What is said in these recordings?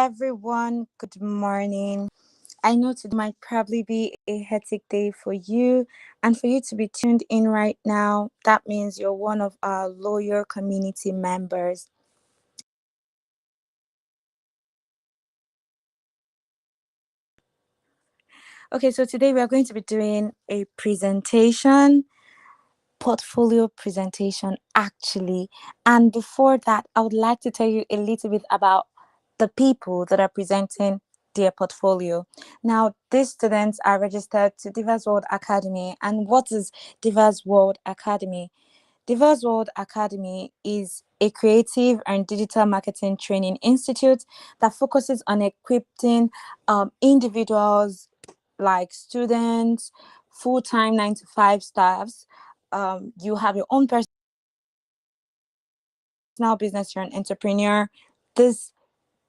everyone. Good morning. I know today might probably be a hectic day for you, and for you to be tuned in right now, that means you're one of our loyal community members. Okay, so today we are going to be doing a presentation, portfolio presentation actually. And before that, I would like to tell you a little bit about the people that are presenting their portfolio. Now, these students are registered to Divas World Academy. And what is Divas World Academy? Divas World Academy is a creative and digital marketing training institute that focuses on equipping individuals like students, full-time 9 to 5 staffs. You have your own personal business, you're an entrepreneur. This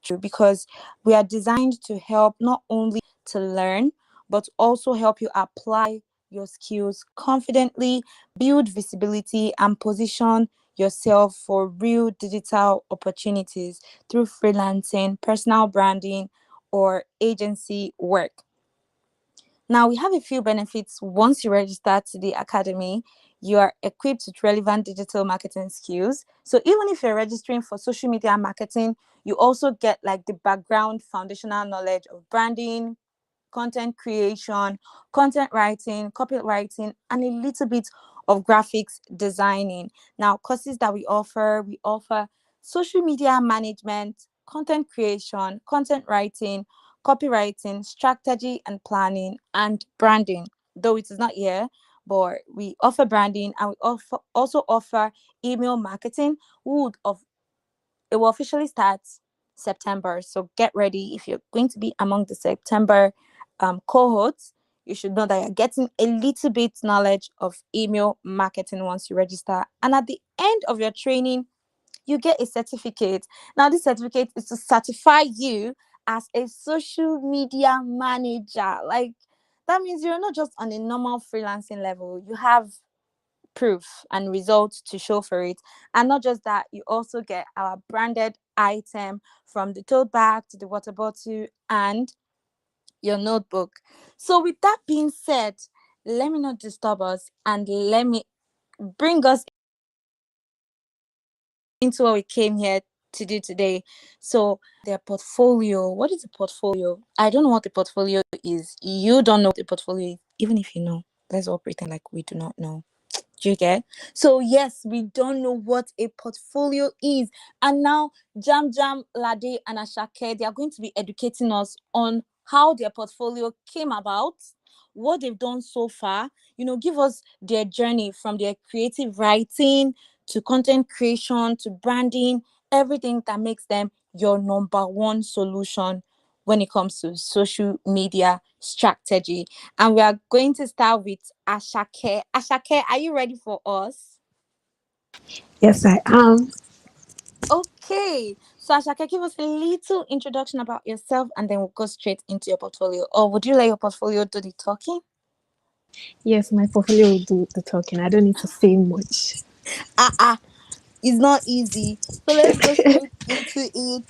true because we are designed to help not only to learn but also help you apply your skills confidently, build visibility, and position yourself for real digital opportunities through freelancing, personal branding, or agency work. Now, we have a few benefits once you register to the academy. You are equipped with relevant digital marketing skills. So, even if you're registering for social media marketing, you also get like the background foundational knowledge of branding, content creation, content writing, copywriting, and a little bit of graphics designing. Now, courses that we offer social media management, content creation, content writing, copywriting, strategy and planning, and branding. Though it is not here, but we offer branding and we also offer email marketing. It will officially start September. So get ready. If you're going to be among the September cohorts, you should know that you're getting a little bit knowledge of email marketing once you register. And at the end of your training, you get a certificate. Now, this certificate is to certify you as a social media manager. Like, that means you're not just on a normal freelancing level, you have proof and results to show for it. And not just that, you also get our branded item from the tote bag to the water bottle and your notebook. So, with that being said, let me not disturb us and let me bring us into what we came here to do today. So, their portfolio. What is a portfolio? I don't know what a portfolio is. You don't know what a portfolio is. Even if you know, let's all pretend like we do not know. Do you get? So yes, we don't know what a portfolio is. And now Jam, Lade, and Ashake, they are going to be educating us on how their portfolio came about, what they've done so far, give us their journey from their creative writing to content creation to branding, everything that makes them your number one solution when it comes to social media strategy. And we are going to start with Ashake. Ashake, are you ready for us? Yes, I am. Okay. So Ashake, give us a little introduction about yourself and then we'll go straight into your portfolio. Or would you let your portfolio do the talking? Yes, my portfolio will do the talking. I don't need to say much. Ah, it's not easy. So let's go straight into it.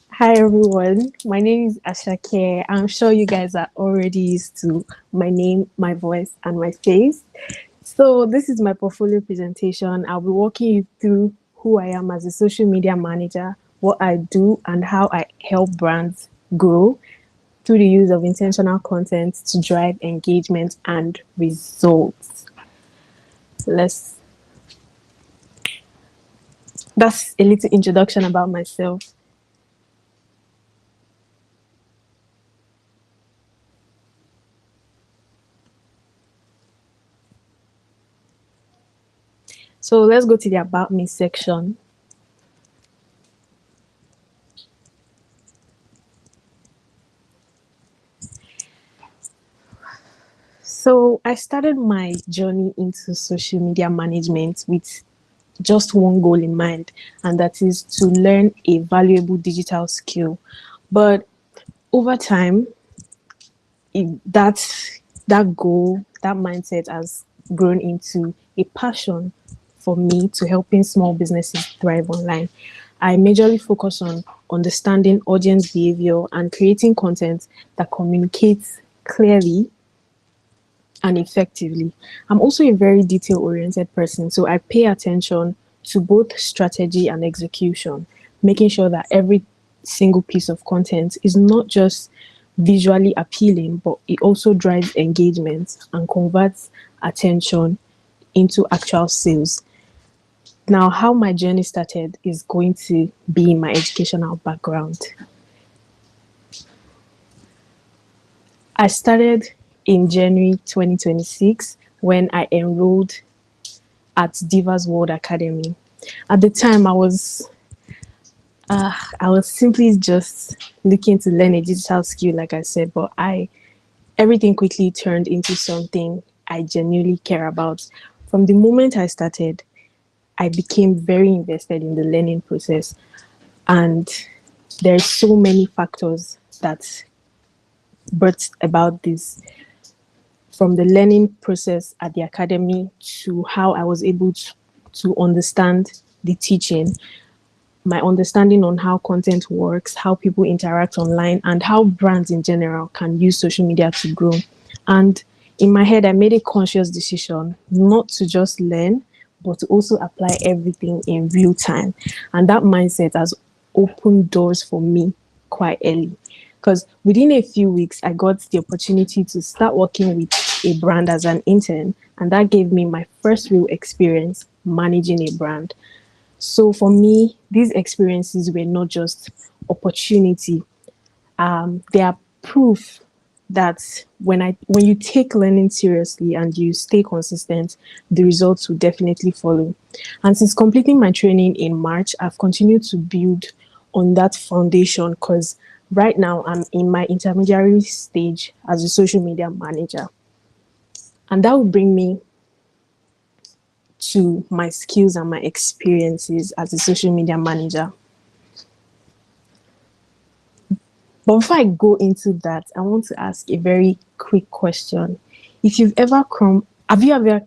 Hi, everyone. My name is Ashake. I'm sure you guys are already used to my name, my voice, and my face. So, this is my portfolio presentation. I'll be walking you through who I am as a social media manager, what I do, and how I help brands grow through the use of intentional content to drive engagement and results. Let's That's a little introduction about myself. So let's go to the About Me section. So I started my journey into social media management with just one goal in mind, and that is to learn a valuable digital skill. But over time, that goal, that mindset has grown into a passion for me to helping small businesses thrive online. I majorly focus on understanding audience behavior and creating content that communicates clearly and effectively. I'm also a very detail oriented person, so I pay attention to both strategy and execution, making sure that every single piece of content is not just visually appealing, but it also drives engagement and converts attention into actual sales. Now, how my journey started is going to be my educational background. I started in January 2026 when I enrolled at Divas World Academy. At the time, I was simply just looking to learn a digital skill, like I said, but I everything quickly turned into something I genuinely care about. From the moment I started, I became very invested in the learning process, and there's so many factors that brought about this, from the learning process at the academy to how I was able to understand the teaching, my understanding on how content works, how people interact online, and how brands in general can use social media to grow. And in my head, I made a conscious decision not to just learn, but to also apply everything in real time. And that mindset has opened doors for me quite early. Because within a few weeks, I got the opportunity to start working with a brand as an intern. And that gave me my first real experience managing a brand. So for me, these experiences were not just opportunity. They are proof that when you take learning seriously and you stay consistent, the results will definitely follow. And since completing my training in March, I've continued to build on that foundation, because right now I'm in my intermediary stage as a social media manager. And that will bring me to my skills and my experiences as a social media manager. But before I go into that, I want to ask a very quick question. If you've ever come, have you ever,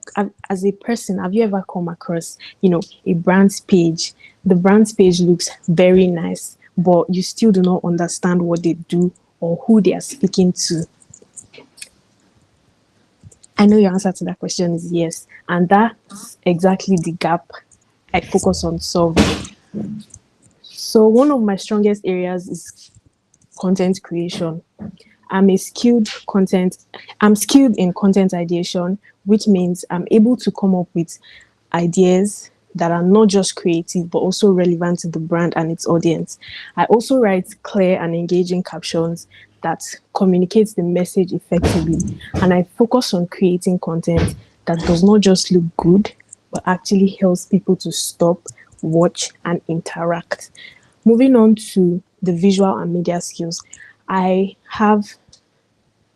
as a person, have you ever come across, a brand's page? The brand's page looks very nice, but you still do not understand what they do or who they are speaking to. I know your answer to that question is yes. And that's exactly the gap I focus on solving. So one of my strongest areas is content creation. I'm a skilled content, I'm skilled in content ideation, which means I'm able to come up with ideas that are not just creative but also relevant to the brand and its audience. I also write clear and engaging captions that communicates the message effectively, and I focus on creating content that does not just look good but actually helps people to stop, watch, and interact. Moving on to the visual and media skills, I have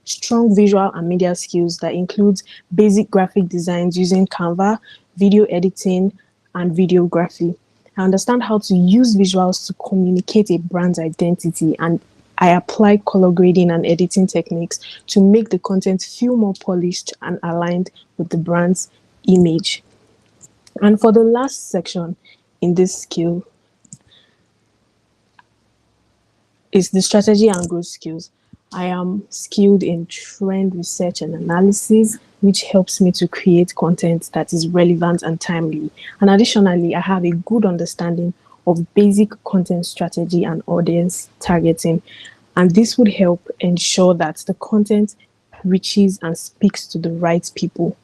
strong visual and media skills that includes basic graphic designs using Canva, video editing, and videography. I understand how to use visuals to communicate a brand's identity, and I apply color grading and editing techniques to make the content feel more polished and aligned with the brand's image. And for the last section in this skill is the strategy and growth skills. I am skilled in trend research and analysis, which helps me to create content that is relevant and timely. And additionally, I have a good understanding of basic content strategy and audience targeting. And this would help ensure that the content reaches and speaks to the right people.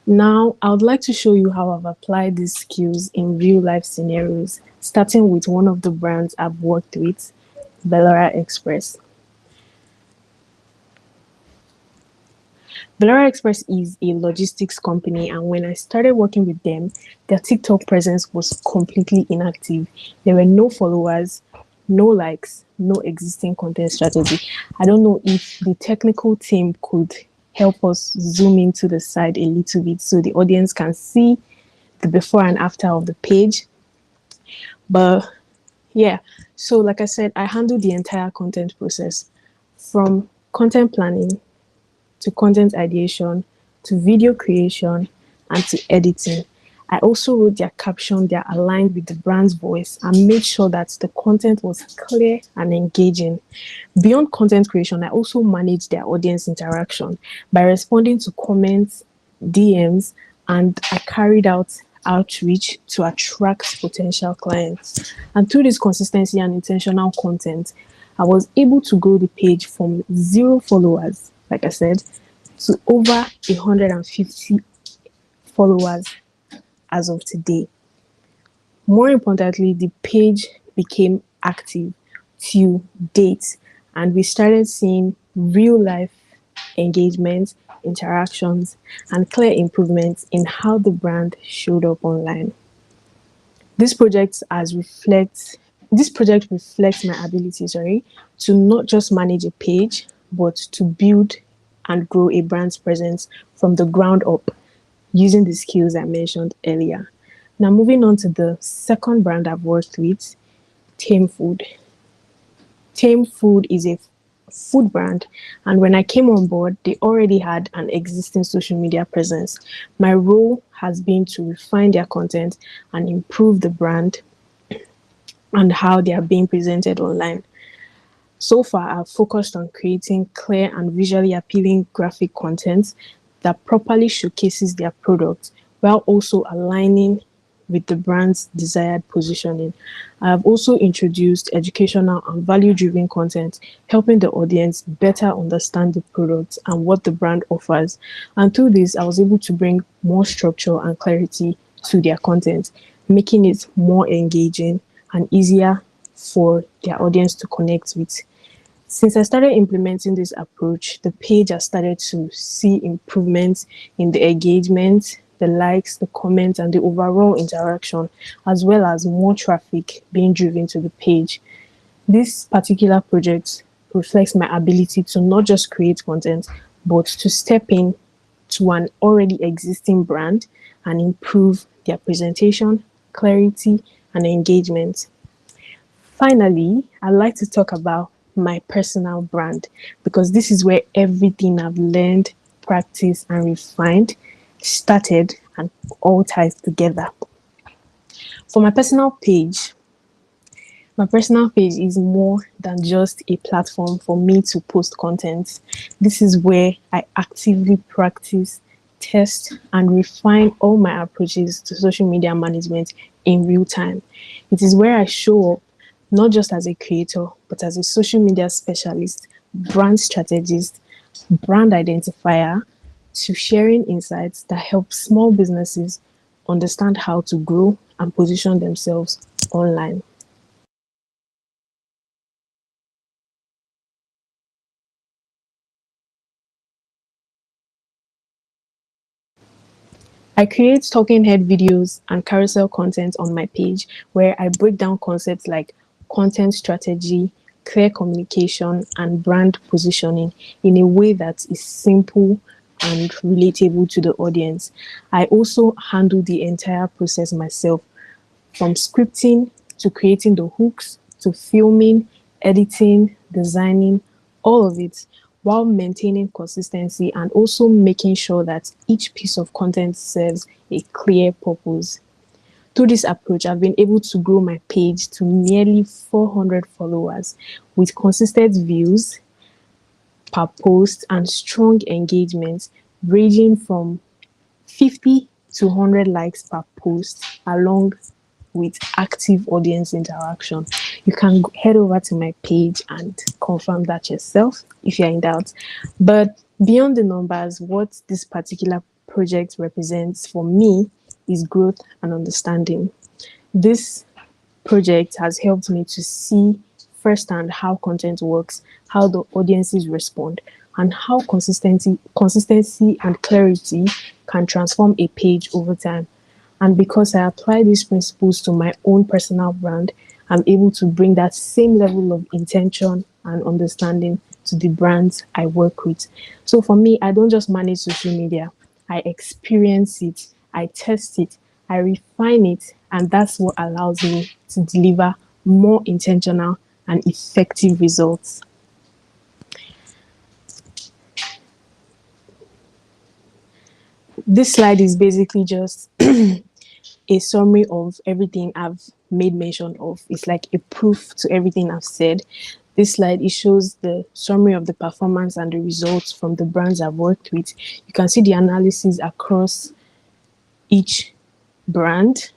Now, I would like to show you how I've applied these skills in real life scenarios, starting with one of the brands I've worked with, Bellara Express. Bellara Express is a logistics company, and when I started working with them, their TikTok presence was completely inactive. There were no followers, no likes, no existing content strategy. I don't know if the technical team could help us zoom into the side a little bit so the audience can see the before and after of the page. But yeah, so like I said, I handle the entire content process, from content planning to content ideation to video creation and to editing. I also wrote their caption that aligned with the brand's voice and made sure that the content was clear and engaging. Beyond content creation, I also managed their audience interaction by responding to comments, DMs, and I carried out outreach to attract potential clients. And through this consistency and intentional content, I was able to grow the page from 0 followers, like I said, to over 150 followers as of today. More importantly, the page became active to date, and we started seeing real life engagement, interactions, and clear improvements in how the brand showed up online. This project has reflects this project reflects my ability, to not just manage a page, but to build and grow a brand's presence from the ground up using the skills I mentioned earlier. Now, moving on to the second brand I've worked with, Tame Food. Tame Food is a food brand, and when I came on board, they already had an existing social media presence. My role has been to refine their content and improve the brand and how they are being presented online. So far, I've focused on creating clear and visually appealing graphic content that properly showcases their product while also aligning with the brand's desired positioning. I have also introduced educational and value driven content, helping the audience better understand the product and what the brand offers. And through this, I was able to bring more structure and clarity to their content, making it more engaging and easier for their audience to connect with. Since I started implementing this approach, the page has started to see improvements in the engagement, the likes, the comments, and the overall interaction, as well as more traffic being driven to the page. This particular project reflects my ability to not just create content, but to step in to an already existing brand and improve their presentation, clarity, and engagement. Finally, I'd like to talk about my personal brand because this is where everything I've learned, practiced, and refined started and all ties together. For my personal page is more than just a platform for me to post content. This is where I actively practice, test, and refine all my approaches to social media management in real time. It is where I show up not just as a creator, but as a social media specialist, brand strategist, brand identifier, to sharing insights that help small businesses understand how to grow and position themselves online. I create talking head videos and carousel content on my page where I break down concepts like content strategy, clear communication, and brand positioning in a way that is simple and relatable to the audience. I also handle the entire process myself, from scripting to creating the hooks to filming, editing, designing, all of it, while maintaining consistency and also making sure that each piece of content serves a clear purpose. Through this approach, I've been able to grow my page to nearly 400 followers with consistent views per post and strong engagement ranging from 50 to 100 likes per post, along with active audience interaction. You can head over to my page and confirm that yourself if you're in doubt. But beyond the numbers, what this particular project represents for me is growth and understanding. This project has helped me to see firsthand how content works, how the audiences respond, and how consistency and clarity can transform a page over time. And because I apply these principles to my own personal brand, I'm able to bring that same level of intention and understanding to the brands I work with. So for me, I don't just manage social media, I experience it, I test it, I refine it, and that's what allows me to deliver more intentional and effective results. This slide is basically just a summary of everything I've made mention of. It's like a proof to everything I've said. This slide, it shows the summary of the performance and the results from the brands I've worked with. You can see the analysis across each brand,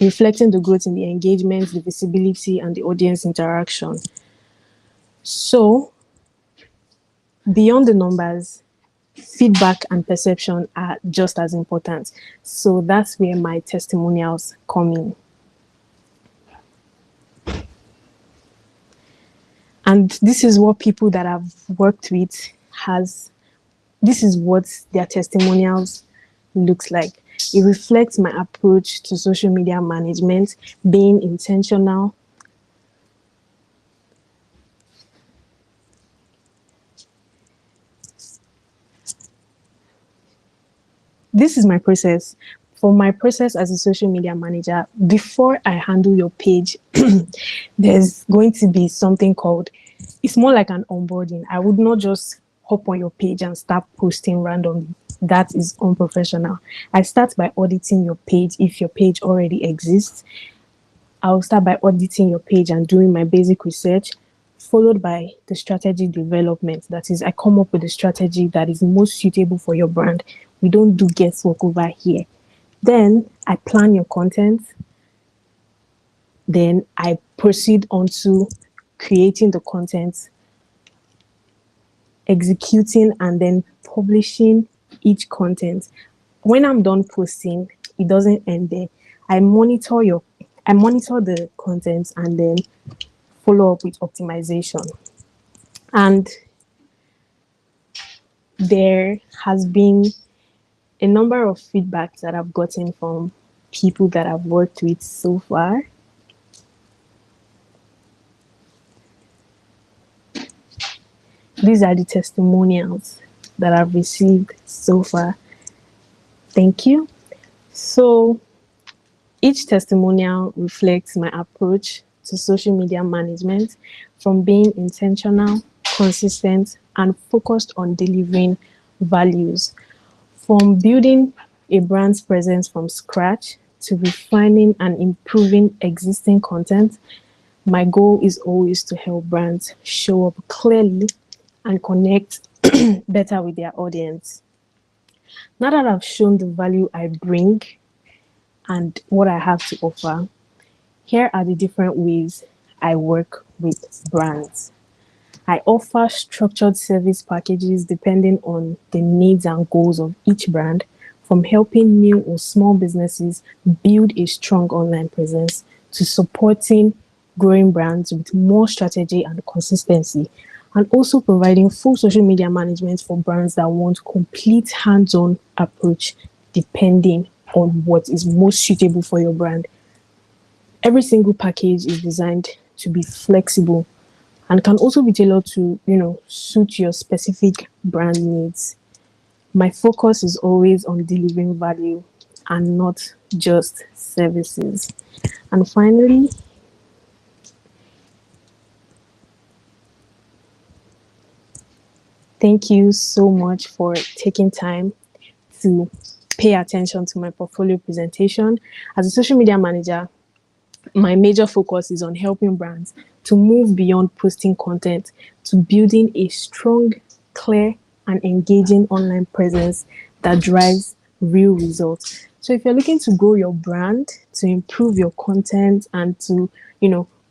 reflecting the growth in the engagement, the visibility, and the audience interaction. So, beyond the numbers, feedback and perception are just as important. So, that's where my testimonials come in. And this is what people that I've worked with has, this is what their testimonials looks like. It reflects my approach to social media management, being intentional. This is my process. For my process as a social media manager, before I handle your page, there's going to be something called, it's more like an onboarding. I would not just hop on your page and start posting randomly. That is unprofessional. I start by auditing your page if your page already exists. I'll start by auditing your page and doing my basic research, followed by the strategy development. That is, I come up with a strategy that is most suitable for your brand. We don't do guesswork over here. Then I plan your content. Then I proceed on to creating the content, executing, and then publishing each content. When I'm done posting, it doesn't end there. I monitor your I monitor the content and then follow up with optimization. And there has been a number of feedbacks that I've gotten from people that I've worked with so far. These are the testimonials that I've received so far. Thank you. So, each testimonial reflects my approach to social media management, from being intentional, consistent, and focused on delivering values. From building a brand's presence from scratch to refining and improving existing content, my goal is always to help brands show up clearly and connect better with their audience. Now that I've shown the value I bring and what I have to offer, here are the different ways I work with brands. I offer structured service packages depending on the needs and goals of each brand, from helping new or small businesses build a strong online presence to supporting growing brands with more strategy and consistency, and also providing full social media management for brands that want complete hands-on approach depending on what is most suitable for your brand. Every single package is designed to be flexible and can also be tailored to, suit your specific brand needs. My focus is always on delivering value and not just services. And finally, thank you so much for taking time to pay attention to my portfolio presentation. As a social media manager, my major focus is on helping brands to move beyond posting content to building a strong, clear, and engaging online presence that drives real results. So if you're looking to grow your brand, to improve your content, and to,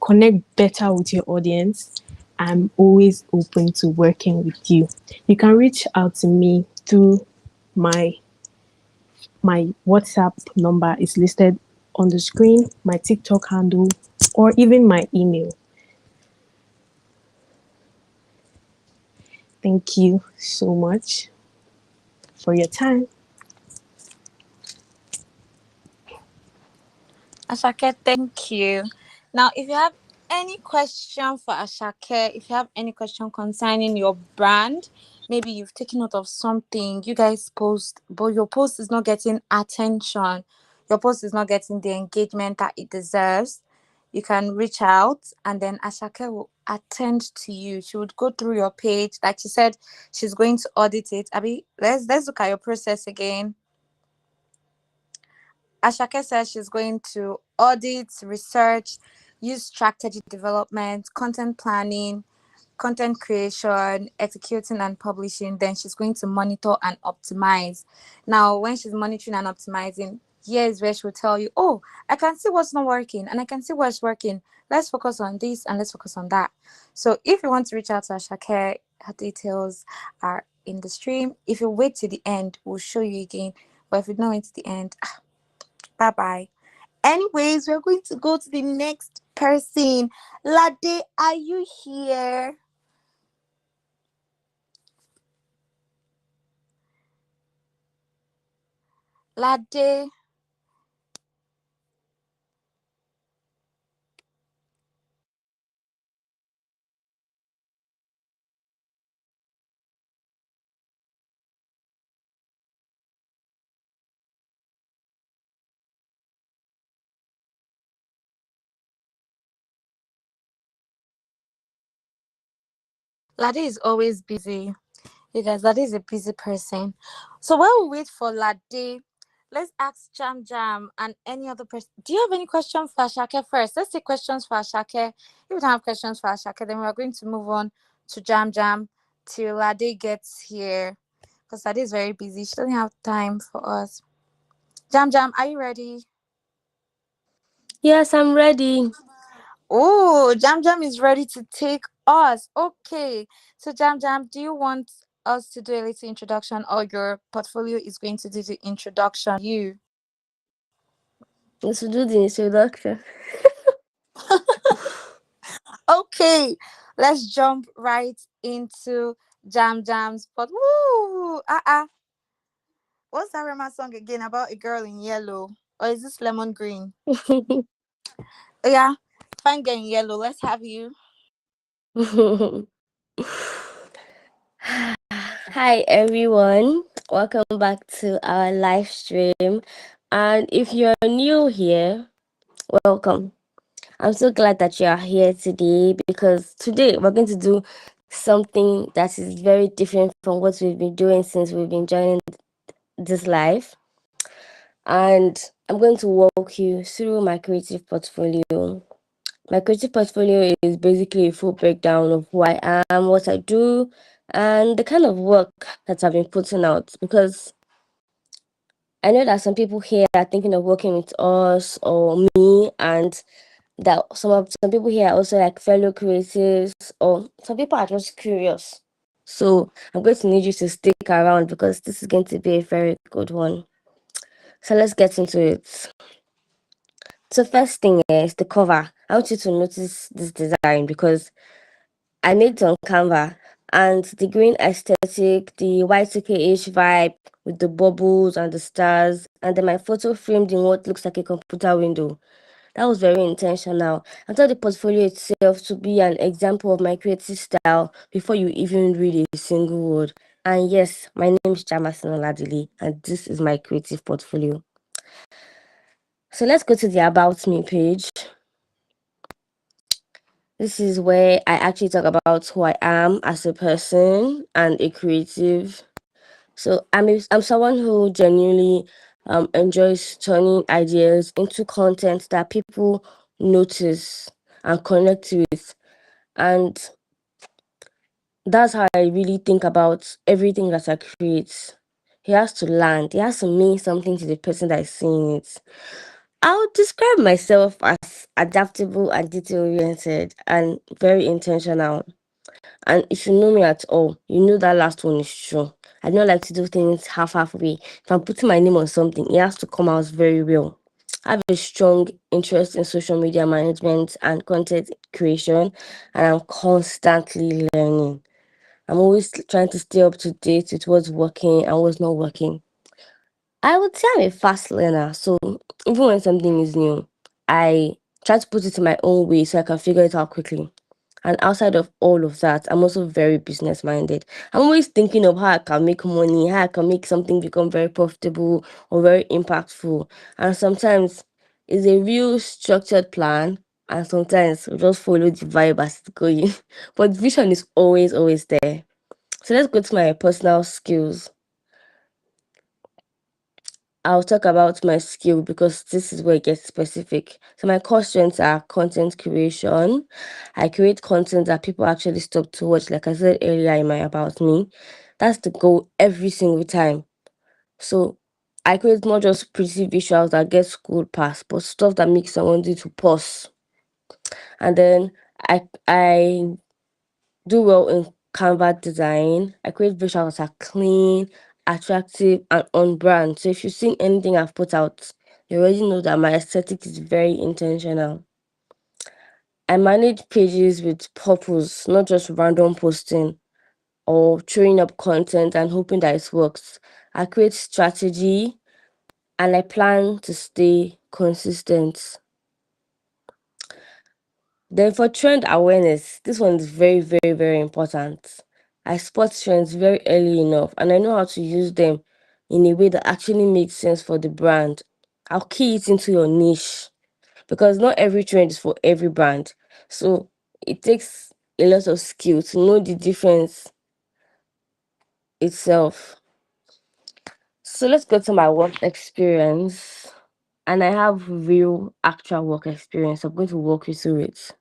connect better with your audience, I'm always open to working with you. You can reach out to me through my my WhatsApp number is listed on the screen, my TikTok handle, or even my email. Thank you so much for your time. Ashake, thank you. Now, if you have any question for Ashake, if you have any question concerning your brand, maybe you've taken note of something you guys post, but your post is not getting attention, your post is not getting the engagement that it deserves, you can reach out and then Ashake will attend to you. She would go through your page. Like she said, she's going to audit it. Abby, let's look at your process again. Ashake says she's going to audit, research, use strategy development, content planning, content creation, executing and publishing. Then she's going to monitor and optimize. Now, when she's monitoring and optimizing, here's where she'll tell you, oh, I can see what's not working and I can see what's working. Let's focus on this and let's focus on that. So if you want to reach out to Ashake, her details are in the stream. If you wait to the end, we'll show you again. But if you don't wait to the end, bye bye. Anyways, we're going to go to the next person. Lade, are you here? Lade. Lade is always busy. You guys, Lade is a busy person. So while we wait for Lade, let's ask Jam Jam and any other person. Do you have any questions for Ashake first? Let's take questions for Ashake. If you don't have questions for Ashake, then we're going to move on to Jam Jam till Lade gets here. Because Lade is very busy. She doesn't have time for us. Jam Jam, are you ready? Yes, I'm ready. Oh, Jam Jam is ready to take us. Okay. So Jam Jam, do you want us to do a little introduction or your portfolio is going to do the introduction? You. Let's do the introduction. Okay. Let's jump right into Jam Jam's but woo what's that Rema song again about a girl in yellow? Or is this lemon green? Yeah. Fine girl in yellow. Let's have you. Hi everyone, welcome back to our live stream. And if you're new here, welcome. I'm so glad that you are here today because today we're going to do something that is very different from what we've been doing since we've been joining this live. And I'm going to walk you through my creative portfolio. My creative portfolio is basically a full breakdown of who I am, what I do, and the kind of work that I've been putting out. Because I know that some people here are thinking of working with us or me, and that some people here are also like fellow creatives, or some people are just curious. So I'm going to need you to stick around because this is going to be a very good one. So let's get into it. So first thing is the cover. I want you to notice this design because I made it on Canva, and the green aesthetic, the Y2K-ish vibe with the bubbles and the stars, and then my photo framed in what looks like a computer window. That was very intentional. I thought the portfolio itself to be an example of my creative style before you even read a single word. And yes, my name is Jamasin Oladili, and this is my creative portfolio. So let's go to the About Me page. This is where I actually talk about who I am as a person and a creative. So I'm someone who genuinely enjoys turning ideas into content that people notice and connect with. And that's how I really think about everything that I create. It has to land. It has to mean something to the person that is seeing it. I would describe myself as adaptable and detail oriented and very intentional. And if you know me at all, you know that last one is true. I don't like to do things halfway. If I'm putting my name on something, it has to come out very real. I have a strong interest in social media management and content creation, and I'm constantly learning. I'm always trying to stay up to date with what's working and what's not working. I would say I'm a fast learner, so even when something is new, I try to put it in my own way so I can figure it out quickly. And outside of all of that, I'm also very business minded. I'm always thinking of how I can make money, how I can make something become very profitable or very impactful. And sometimes it's a real structured plan, and sometimes we just follow the vibe as it's going. But vision is always there. So let's go to my personal skills. I'll talk about my skill because this is where it gets specific. So my core strengths are content creation. I create content that people actually stop to watch, like I said earlier in my about me. That's the goal every single time. So I create not just pretty visuals that get school pass, but stuff that makes someone need to pause. And then I do well in Canva design. I create visuals that are clean, attractive, and on brand. So if you've seen anything I've put out, you already know that my aesthetic is very intentional. I manage pages with purpose, not just random posting or throwing up content and hoping that it works. I create strategy and I plan to stay consistent. Then for trend awareness, this one is very, very, very important. I spot trends very early enough and I know how to use them in a way that actually makes sense for the brand. I'll key it into your niche because not every trend is for every brand. So it takes a lot of skill to know the difference itself. So let's go to my work experience. And I have real actual work experience. I'm going to walk you through it.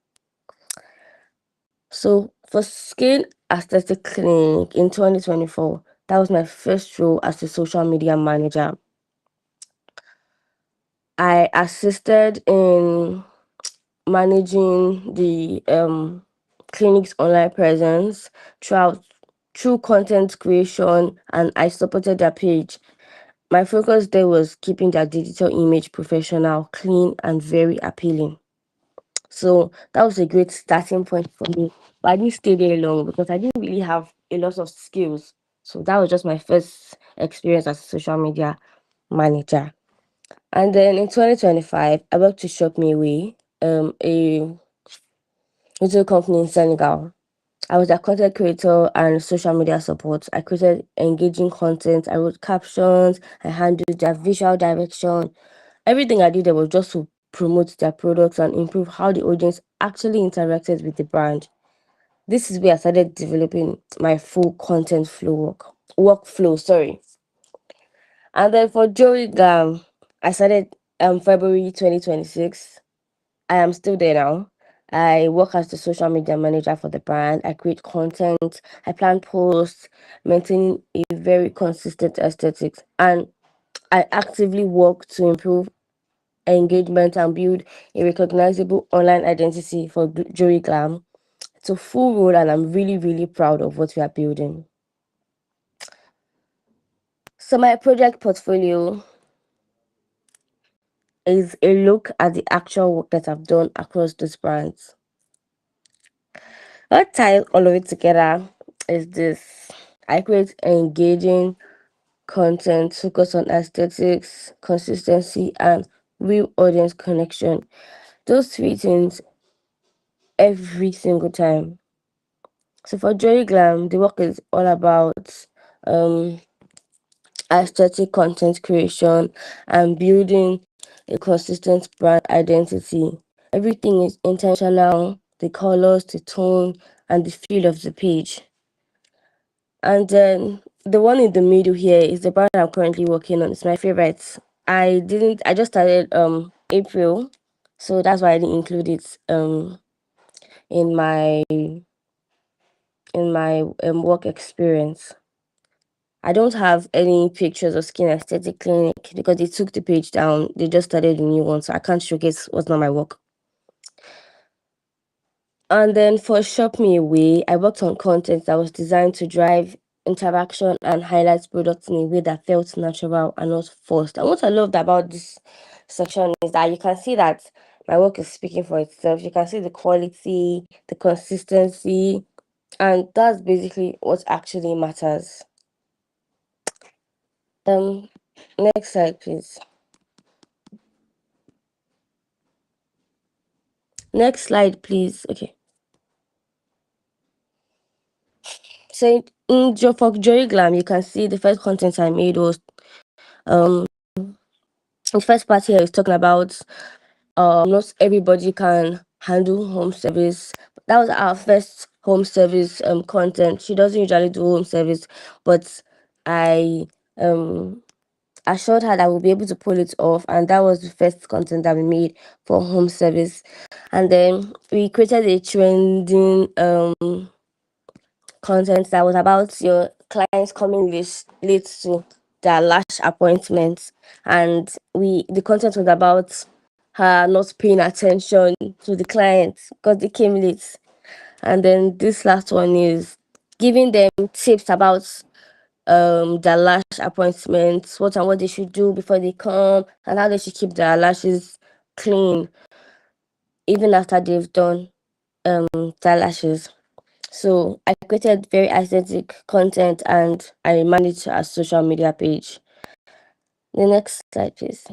So for Skin Aesthetic Clinic in 2024, that was my first role as a social media manager. I assisted in managing the clinic's online presence through content creation, and I supported their page. My focus there was keeping their digital image professional, clean, and very appealing. So that was a great starting point for me. But I didn't stay there long because I didn't really have a lot of skills. So that was just my first experience as a social media manager. And then in 2025, I worked to Shop Me Away, a retail company in Senegal. I was a content creator and social media support. I created engaging content. I wrote captions. I handled their visual direction. Everything I did there was just to promote their products and improve how the audience actually interacted with the brand. This is where I started developing my full content workflow. Sorry. And then for Joey Glam, I started February 2026. I am still there now. I work as the social media manager for the brand. I create content, I plan posts, maintaining a very consistent aesthetics, and I actively work to improve engagement and build a recognizable online identity for Joey Glam. It's a full role, and I'm really, really proud of what we are building. So, my project portfolio is a look at the actual work that I've done across these brands. What ties all of it together is this: I create engaging content, focus on aesthetics, consistency, and real audience connection. Those three things every single time. So for Joy Glam, the work is all about um aesthetic content creation and building a consistent brand identity. Everything is intentional, the colors, the tone, and the feel of the page. And then the one in the middle here is the brand I'm currently working on. It's my favorite. I just started April, so that's why I didn't include it in my work experience. I don't have any pictures of Skin Aesthetic Clinic because they took the page down. They just started a new one, so I can't showcase what's not my work. And then for Shop Me Away, I worked on content that was designed to drive interaction and highlight products in a way that felt natural and not forced. And what I loved about this section is that you can see that my work is speaking for itself. You can see the quality, the consistency, and that's basically what actually matters. Next slide, please. Next slide, please. Okay. So for Joy Glam, you can see the first content I made was the first part here is talking about not everybody can handle home service. That was our first home service content. She doesn't usually do home service, but I assured her that we'll be able to pull it off, and that was the first content that we made for home service. And then we created a trending content that was about your clients coming late to their lash appointments, and the content was about her not paying attention to the clients because they came late. And then this last one is giving them tips about their lash appointments, what and what they should do before they come, and how they should keep their lashes clean even after they've done their lashes. So I created very aesthetic content and I managed our social media page. The next slide, please.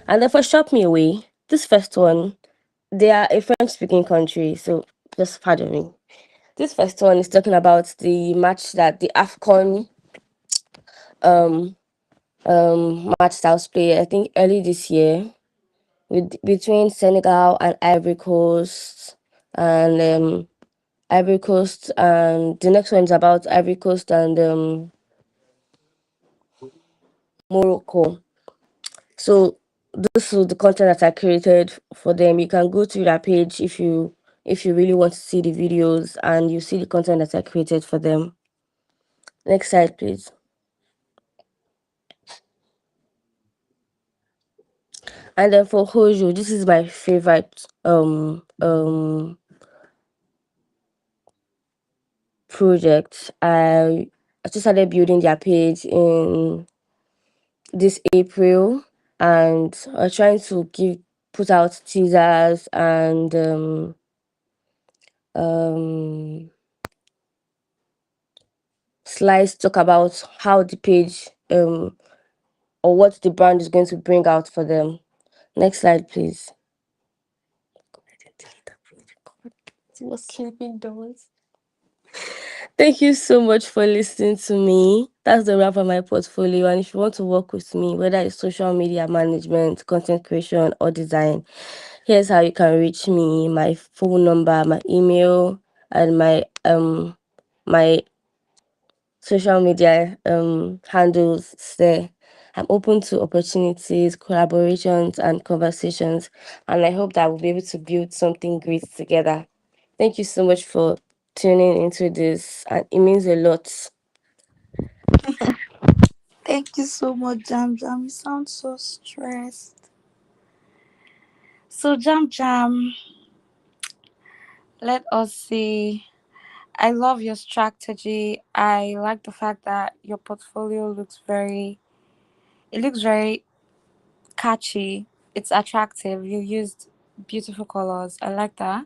And then for Shop Me Away, this first one, they are a French speaking country, so just pardon me. This first one is talking about the match that the AFCON um match that was played, I think early this year, between Senegal and Ivory Coast. And Ivory Coast, and the next one is about Ivory Coast and Morocco. So this is the content that I created for them. You can go to their page if you really want to see the videos, and you see the content that I created for them. Next slide, please. And then for Hojo, this is my favorite project. I just started building their page in this April, and are trying to put out teasers and um slides, talk about how the page or what the brand is going to bring out for them. Next slide, please. It was sleeping dogs. Thank you so much for listening to me. That's the wrap of my portfolio. And if you want to work with me, whether it's social media management, content creation, or design, here's how you can reach me: my phone number, my email, and my social media handles there. I'm open to opportunities, collaborations, and conversations, and I hope that we'll be able to build something great together. Thank you so much for tuning into this, and it means a lot. Thank you so much, Jam Jam. You sound so stressed. So, Jam Jam, let us see. I love your strategy. I like the fact that your portfolio looks very catchy. It's attractive. You used beautiful colors. I like that.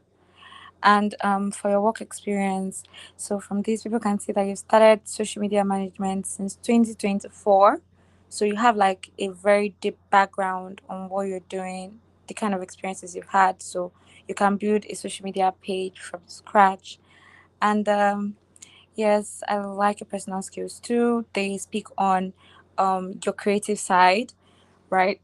And for your work experience, so from this, people can see that you started social media management since 2024. So you have like a very deep background on what you're doing, the kind of experiences you've had. So you can build a social media page from scratch. And yes, I like your personal skills too. They speak on your creative side, right?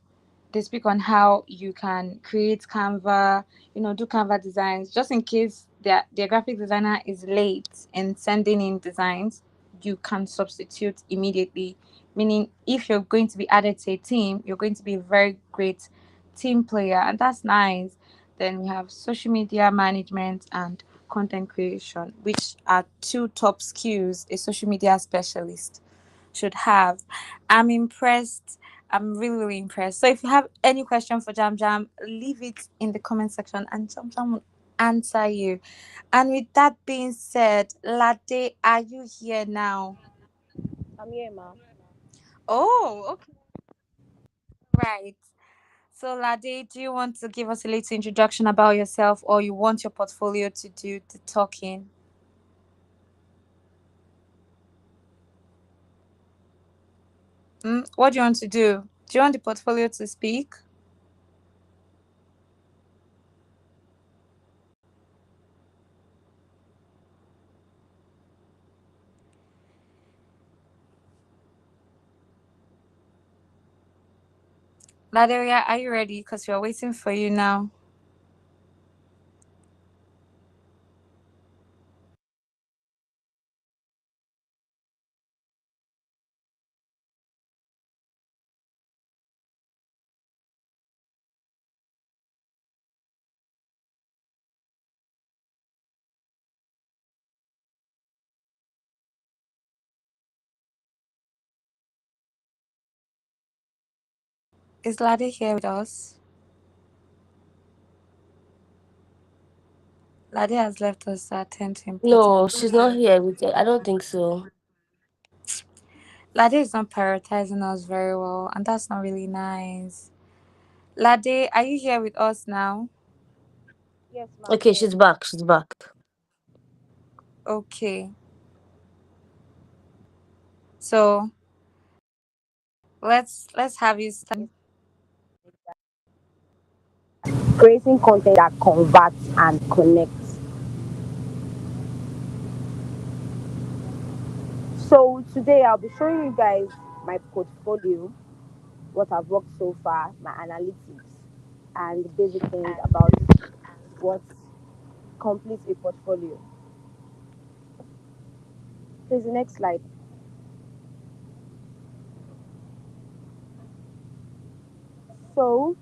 They speak on how you can create Canva, do Canva designs, just in case their graphic designer is late in sending in designs. You can substitute immediately, meaning if you're going to be added to a team, you're going to be a very great team player, and that's nice. Then we have social media management and content creation, which are two top skills a social media specialist should have. I'm impressed. I'm really, really impressed. So if you have any question for Jam Jam, leave it in the comment section and Jam Jam will answer you. And with that being said, Latte, are you here now? I'm here, ma'am. Oh, okay. Right. So Lade, do you want to give us a little introduction about yourself, or you want your portfolio to do the talking? What do you want to do? Do you want the portfolio to speak? Laderia, are you ready? Because we're waiting for you now. Is Lade here with us? Lade has left us to attend to important. No, she's not here with it. I don't think so. Lade is not prioritizing us very well, and that's not really nice. Lade, are you here with us now? Yes, ma'am, Okay, here. she's back. She's back. Okay. So let's have you start. Creating content that converts and connects. So today I'll be showing you guys my portfolio, what I've worked so far, my analytics, and the basic things about what completes a portfolio. Please, the next slide. So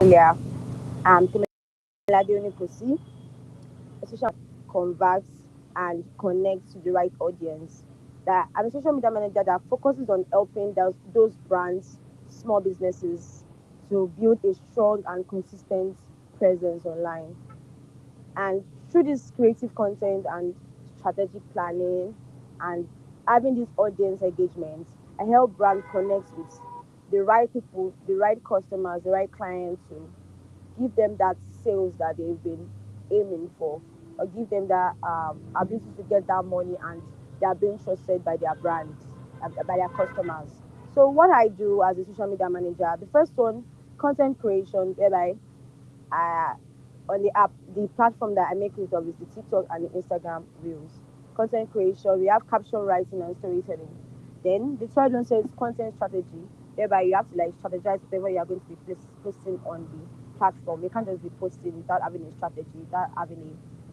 yeah, Temilade Onikosi, a social converts and connects to the right audience. That I'm a social media manager that focuses on helping those brands, small businesses, to build a strong and consistent presence online. And through this creative content and strategic planning and having this audience engagement, I help brand connect with the right people, the right customers, the right clients to give them that sales that they've been aiming for, or give them that ability to get that money, and they are being trusted by their brands, by their customers. So what I do as a social media manager, the first one, content creation, whereby uh, on the app, the platform that I make use of is the TikTok and the Instagram Reels. Content creation, we have caption writing and storytelling. Then the third one says content strategy, whereby you have to like strategize whatever you are going to be posting on the platform. You can't just be posting without having a strategy, without having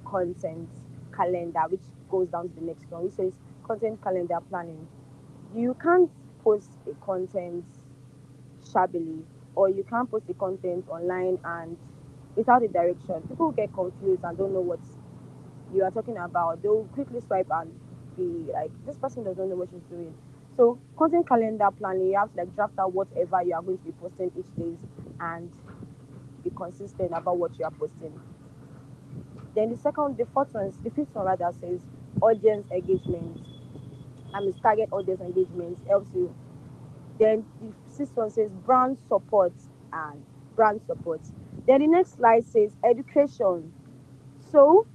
a content calendar, which goes down to the next one, which says content calendar planning. You can't post a content shabbily, or you can't post the content online and without a direction. People get confused and don't know what you are talking about. They'll quickly swipe and be like, this person doesn't know what she's doing. So content calendar planning, you have to like draft out whatever you are going to be posting each day and be consistent about what you are posting. Then the fourth one, the fifth one rather says audience engagement. Target audience engagement helps you. Then the sixth one says and brand support. Then the next slide says education. So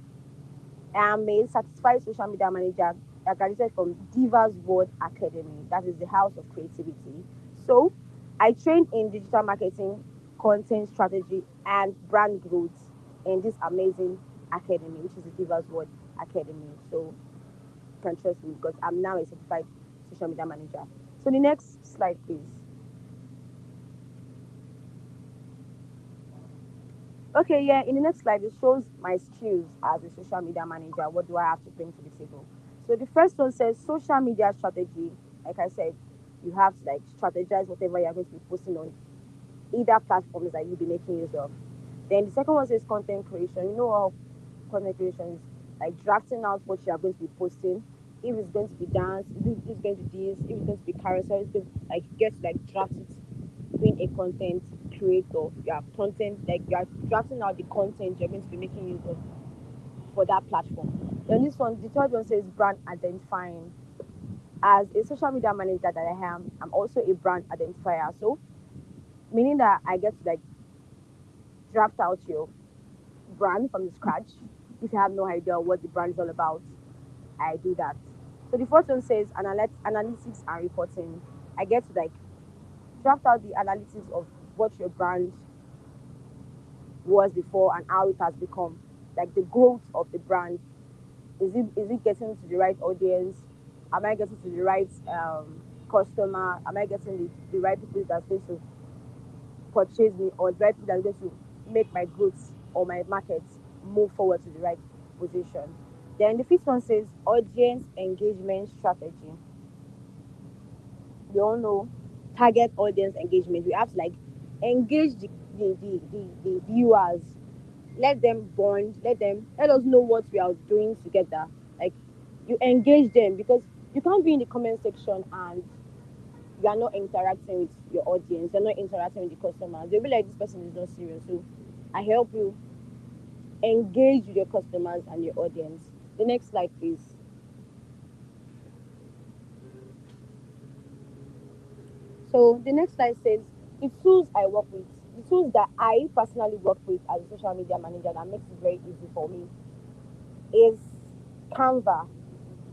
I'm a certified social media manager. I graduated from Divas World Academy. That is the house of creativity. So I trained in digital marketing, content strategy, and brand growth in this amazing academy, which is the Divas World Academy. So you can trust me because I'm now a certified social media manager. So the next slide, please. Okay, yeah, in the next slide, it shows my skills as a social media manager. What do I have to bring to the table? So the first one says social media strategy. Like I said, you have to like strategize whatever you're going to be posting on either platforms that you'll be making use of. Then the second one says content creation. You know how content creation is like drafting out what you are going to be posting. If it's going to be dance, if it's going to be this, if it's going to be carousel, it's going to like get like draft it, being a content creator. You are content like you are drafting out the content you're going to be making use of for that platform. Then this one, the third one says brand identifying. As a social media manager that I am, I'm also a brand identifier. So meaning that I get to like draft out your brand from the scratch. If you have no idea what the brand is all about, I do that. So the first one says analytics and reporting. I get to like draft out the analytics of what your brand was before and how it has become. Like the growth of the brand. Is it getting to the right audience? Am I getting to the right customer? Am I getting the right people that's going to purchase me, or the right people that's going to make my goods or my market move forward to the right position? Then the fifth one says audience engagement strategy. We all know target audience engagement. We have to like engage the viewers let them bond, let us know what we are doing together. Like, you engage them, because you can't be in the comment section and you are not interacting with your audience, you're not interacting with the customers. They'll be like, this person is not serious. So I help you engage with your customers and your audience. The next slide, please. So the next slide says the tools I work with, the tools that I personally work with as a social media manager that makes it very easy for me is Canva.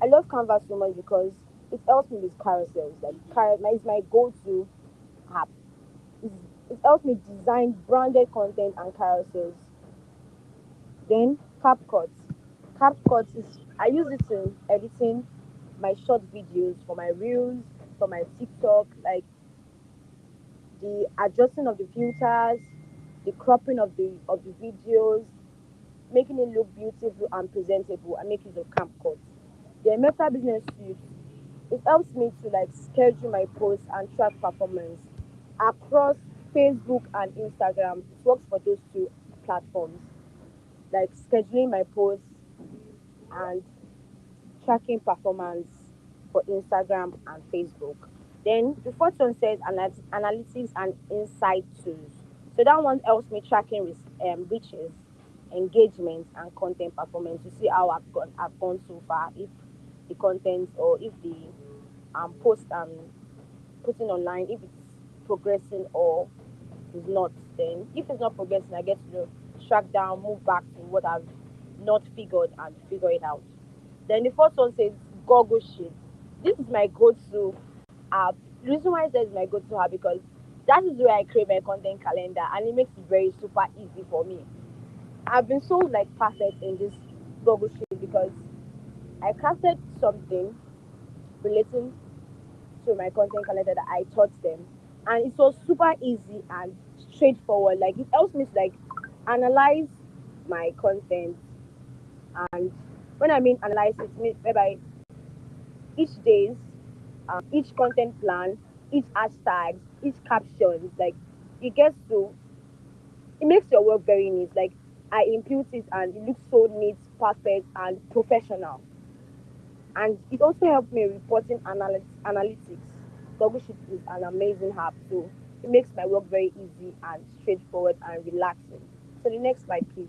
I love Canva so much because it helps me with carousels. Like, is my go-to app. It's, it helps me design branded content and carousels. Then CapCut. CapCut is, I use it in editing my short videos, for my reels, for my TikTok. Like, the adjusting of the filters, the cropping of the videos, making it look beautiful and presentable. I make use of CapCut. The Meta Business Suite, it helps me to like schedule my posts and track performance across Facebook and Instagram. It works for those two platforms, like scheduling my posts and tracking performance for Instagram and Facebook. Then the fourth one says analytics and insight tools. So that one helps me tracking reaches, engagement, and content performance to see how I've gone so far. If the content, or if the post I'm putting online, if it's progressing or is not. Then if it's not progressing, I get to track down, move back to what I've not figured and figure it out. Then the first one says Google Sheets. This is my go-to app. The reason why I say it's my go-to app, because that is where I create my content calendar, and it makes it very super easy for me. I've been so like perfect in this Google Sheet because I crafted something relating to my content calendar that I taught them, and it was super easy and straightforward. Like, it helps me to like analyze my content, and when I mean analyze, it means whereby each days, each content plan, each hashtag, each captions, like, it gets to, it makes your work very neat. Like, I impute it and it looks so neat, perfect, and professional. And it also helps me reporting analytics. Google Sheet is an amazing app, so it makes my work very easy and straightforward and relaxing. So the next slide, please.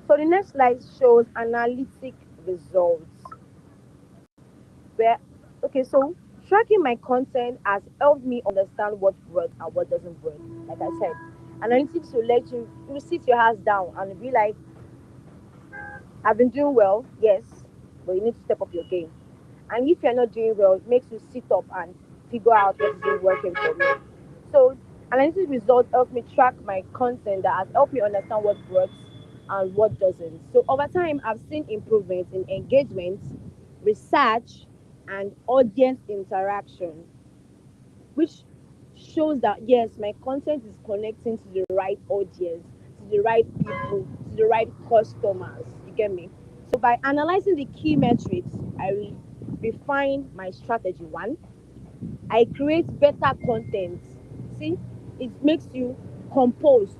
So the next slide shows analytic results. Where, okay, so tracking my content has helped me understand what works and what doesn't work. Like I said, analytics will let you sit your ass down and be like, I've been doing well, yes, but you need to step up your game. And if you're not doing well, it makes you sit up and figure out what is working for me. So analytics results help me track my content that has helped me understand what works and what doesn't. So over time, I've seen improvements in engagement, research, and audience interaction, which shows that yes, my content is connecting to the right audience, to the right people, to the right customers. You get me? So by analyzing the key metrics, I will refine my strategy. One, I create better content. See, it makes you composed.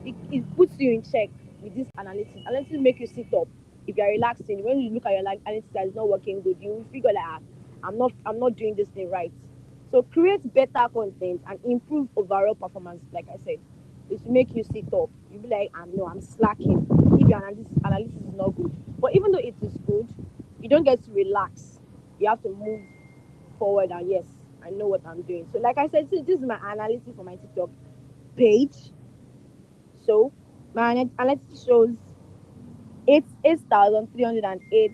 It puts you in check with this analytics. Analytics make you sit up. If you're relaxing, when you look at your analytics that is not working good, you figure that I'm not doing this thing right. So create better content and improve overall performance. Like I said, it will make you sit up. You'll be like, I'm slacking if your analysis is not good. But even though it is good, you don't get to relax. You have to move forward, and yes, I know what I'm doing. So like I said, this is my analysis for my TikTok page. So my analytics shows 8,308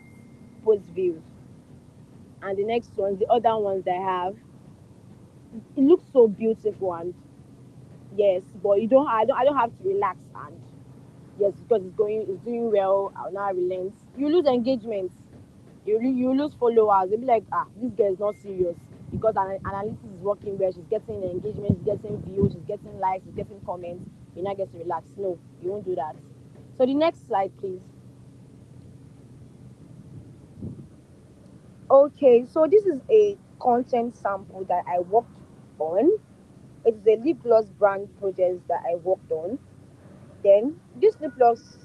post views, and the next ones, the other ones that I have, it looks so beautiful, and yes, but I don't have to relax, and yes, because it's doing well, I'll now relent. You lose engagement, you lose followers. They'll be like, this girl is not serious, because analytics is working well. She's getting engagement, she's getting views, she's getting likes, she's getting comments. You now get to relax. No, you won't do that. So the next slide, please. Okay, so this is a content sample that I worked on. It's a lip gloss brand project that I worked on. Then this lip gloss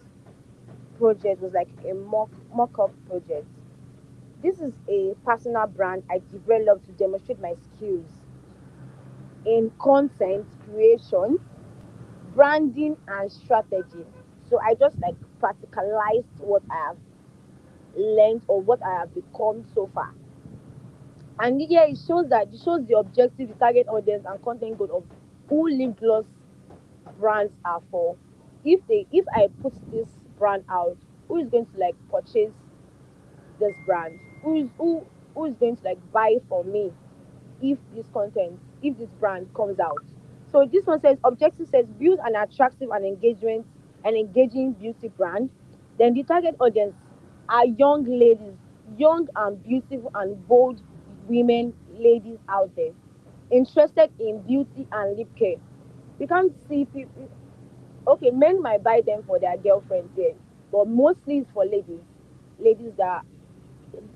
project was like a mock-up project. This is a personal brand I developed to demonstrate my skills in content creation, branding, and strategy. So I just like practicalized what I have learned or what I have become so far. And yeah, it shows the objective, the target audience, and content goal of who lip gloss brands are for. If I put this brand out, who is going to like purchase this brand? Who is going to like buy from me if this brand comes out? So this one says objective says build an attractive and engaging beauty brand. Then the target audience are young ladies, young and beautiful and bold women, ladies out there interested in beauty and lip care. You can't see people. Okay, men might buy them for their girlfriends, yes, but mostly it's for ladies. Ladies that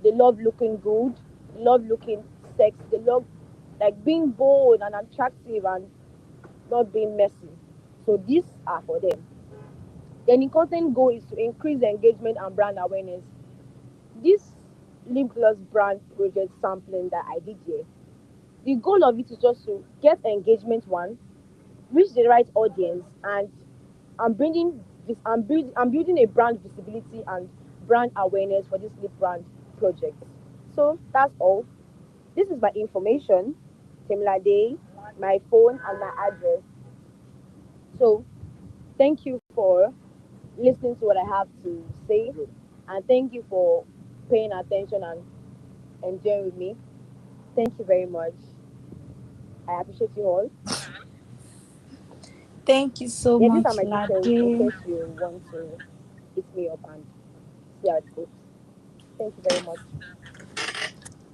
they love looking good, love looking sexy, they love like being bold and attractive and not being messy. So these are for them. Then the content goal is to increase engagement and brand awareness. This lip gloss brand project sampling that I did here, the goal of it is just to get engagement one, reach the right audience, and I'm bringing this. I'm building a brand visibility and brand awareness for this lip brand project. So that's all. This is my information, Temilade, my phone, and my address. So thank you for listening to what I have to say, and thank you for paying attention and enjoying with me. Thank you very much. I appreciate you all. Thank you so Yeah, these are much, my details in Lade. case you want to hit me up and see how it goes. Thank you very much.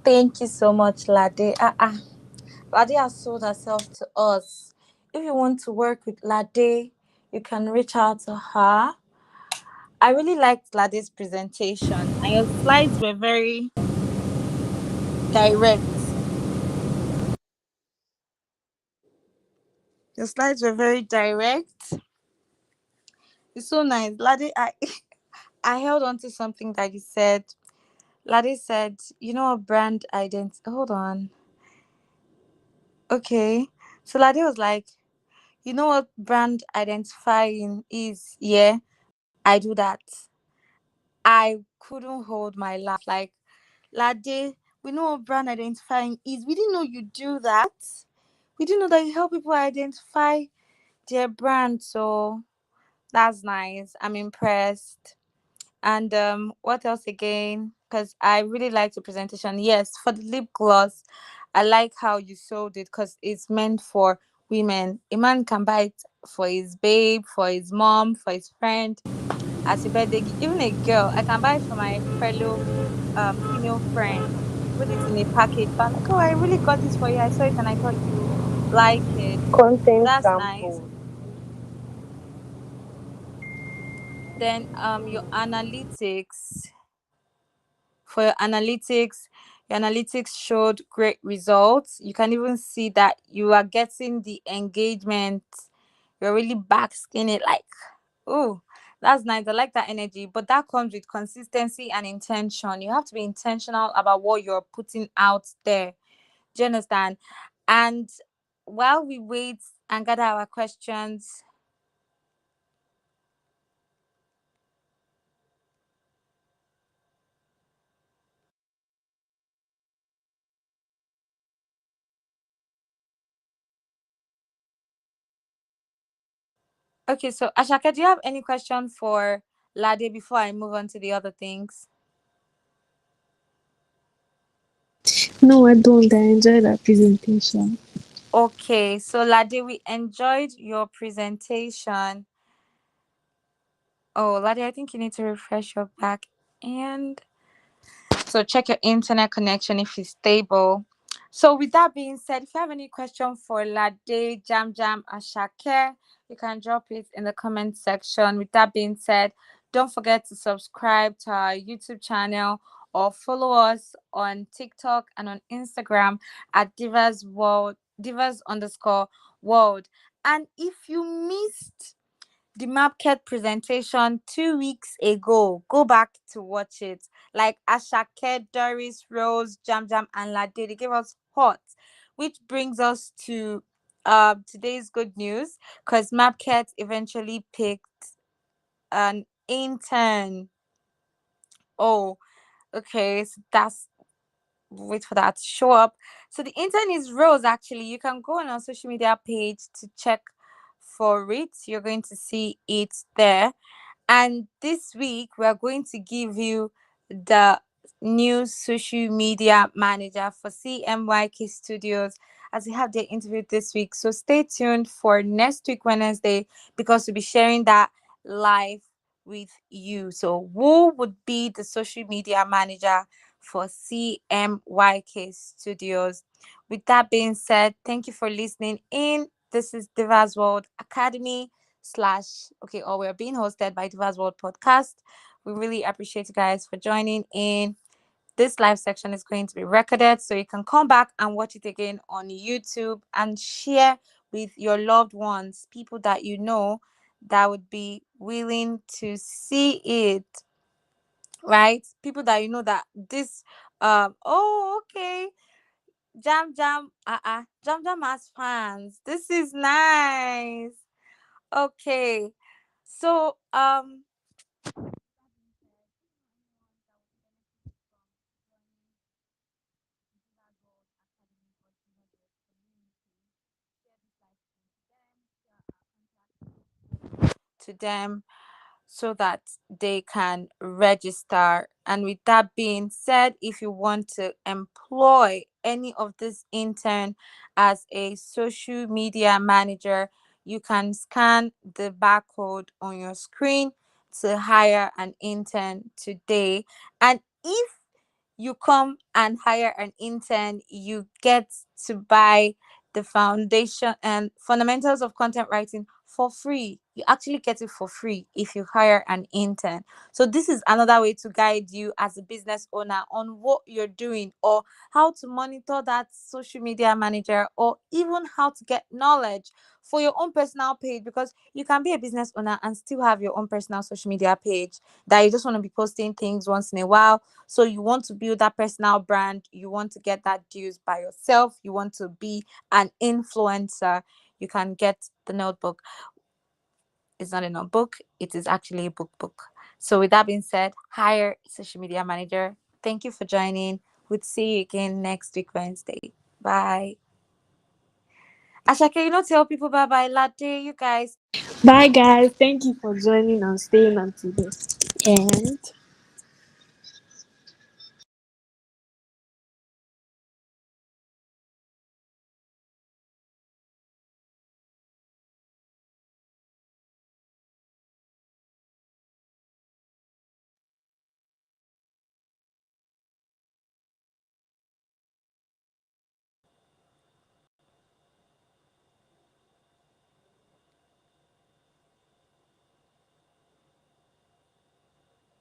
Thank you so much, Lade. Lade has sold herself to us. If you want to work with Lade, you can reach out to her. I really liked Lade's presentation, and your slides were very direct. Your slides were very direct. It's so nice. Lade, I held on to something that you said. Lade said, you know what brand identity? Hold on. Okay. So Lade was like, you know what brand identifying is? Yeah, I do that. I couldn't hold my laugh. Like, Lade, we know what brand identifying is. We didn't know you do that. We didn't know that you help people identify their brand. So that's nice. I'm impressed. And what else again? Because I really like the presentation. Yes, for the lip gloss, I like how you sold it because it's meant for women. A man can buy it for his babe, for his mom, for his friend, as a birthday gift. Even a girl, I can buy it for my fellow female friend. Put it in a package. But like, oh, I really got this for you. I saw it and I thought you like it. Content That's nice. sample. Then your analytics. For your analytics showed great results. You can even see that you are getting the engagement. You're really basking it like, oh, that's nice. I like that energy. But that comes with consistency and intention. You have to be intentional about what you're putting out there. Do you understand? And while we wait and gather our questions, okay, so Ashaka, do you have any question for Lade before I move on to the other things? No, I don't. I enjoyed that presentation. Okay, so Lade, we enjoyed your presentation. Oh, Lade, I think you need to refresh your back end. So check your internet connection if it's stable. So with that being said, if you have any question for Lade, Jam Jam, and Shake, you can drop it in the comment section. With that being said, don't forget to subscribe to our YouTube channel or follow us on TikTok and on Instagram at Divas underscore world. And if you missed the market presentation 2 weeks ago, go back to watch it. Like Ashake, Doris, Rose, Jam Jam, and Lade, they gave us hot, which brings us to today's good news, because Market eventually picked an intern. Oh, okay, so that's wait for that to show up. So the intern is Rose. Actually, you can go on our social media page to check for it. You're going to see it there. And this week, we're going to give you the new social media manager for CMYK Studios, as we have their interview this week. So stay tuned for next week, Wednesday, because we'll be sharing that live with you. So, who would be the social media manager for CMYK Studios? With that being said, thank you for listening in. This is Divas World Academy slash okay, or we're being hosted by Divas World Podcast. We really appreciate you guys for joining in. This live section is going to be recorded, so you can come back and watch it again on YouTube and share with your loved ones, people that you know that would be willing to see it, right? People that you know that this oh, okay, Jam Jam, Jam Jam has fans. This is nice. Okay. So, to them so that they can register. And with that being said, if you want to employ any of this intern as a social media manager, you can scan the barcode on your screen to hire an intern today. And if you come and hire an intern, you get to buy the foundation and fundamentals of content writing for free. You actually get it for free if you hire an intern. So this is another way to guide you as a business owner on what you're doing, or how to monitor that social media manager, or even how to get knowledge for your own personal page, because you can be a business owner and still have your own personal social media page that you just want to be posting things once in a while. So you want to build that personal brand, you want to get that dues by yourself, you want to be an influencer, you can get the notebook. It's not a notebook, it is actually a book. So with that being said, hire a social media manager. Thank you for joining. We'll see you again next week, Wednesday. Bye. Ashake, tell people bye bye. Latte, you guys. Bye, guys. Thank you for joining and staying until the end.